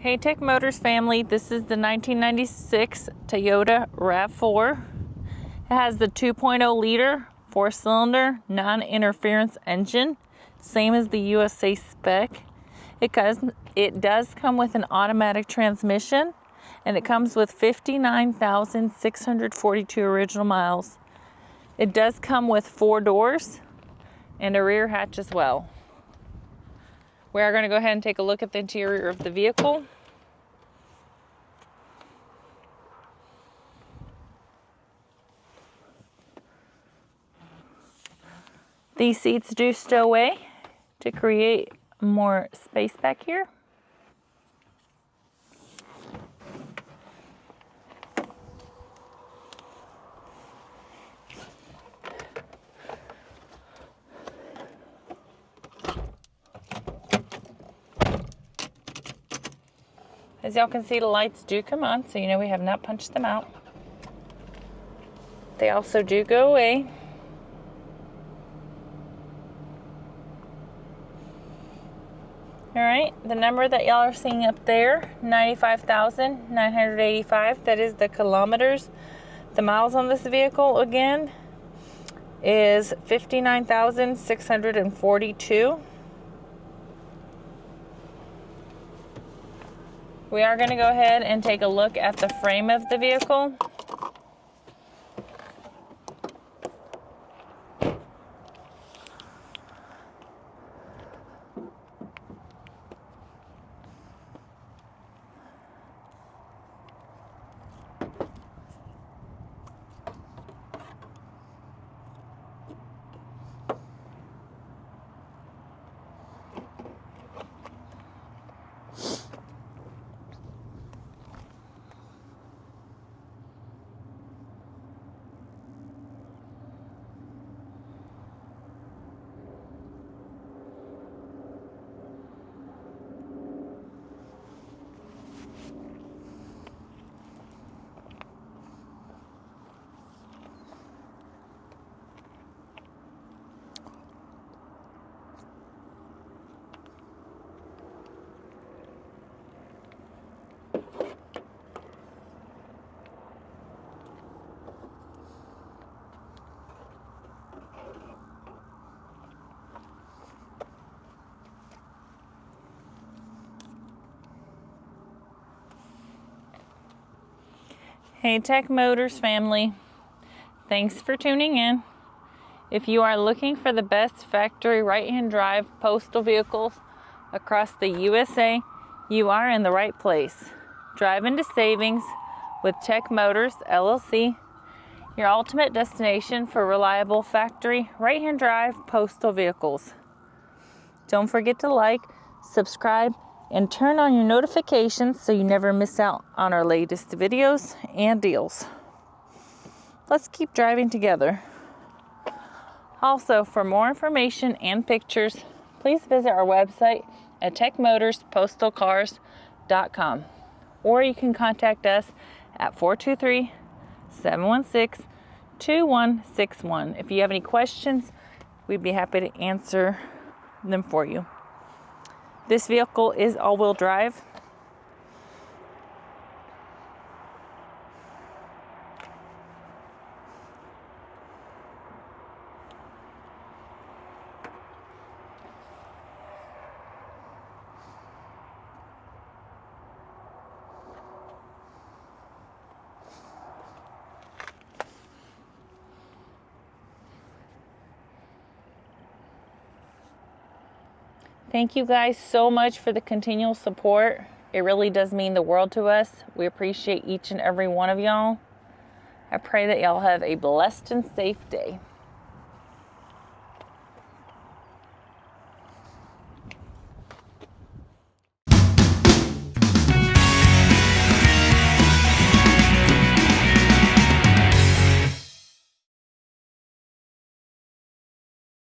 Hey Tech Motors family, this is the 1996 Toyota RAV4. It has the 2.0 liter 4-cylinder non-interference engine, same as the USA SPEC. It does come with an automatic transmission, and it comes with 59,642 original miles. It does come with 4 doors and a rear hatch as well. We are going to go ahead and take a look at the interior of the vehicle. These seats do stow away to create more space back here. As y'all can see, the lights do come on, so you know we have not punched them out. They also do go away. Alright, the number that y'all are seeing up there, 95,985, that is the kilometers. The miles on this vehicle, again, is 59,642. We are going to go ahead and take a look at the frame of the vehicle. Hey Tech Motors family, thanks for tuning in. If you are looking for the best factory right-hand drive postal vehicles across the USA, you are in the right place. Drive into savings with Tech Motors LLC, your ultimate destination for reliable factory right-hand drive postal vehicles. Don't forget to like, subscribe, and turn on your notifications so you never miss out on our latest videos and deals. Let's keep driving together. Also, for more information and pictures, please visit our website at techmotorspostalcars.com, or you can contact us at 423-716-2161. If you have any questions, we'd be happy to answer them for you. This vehicle is all-wheel drive. Thank you guys so much for the continual support. It really does mean the world to us. We appreciate each and every one of y'all. I pray that y'all have a blessed and safe day.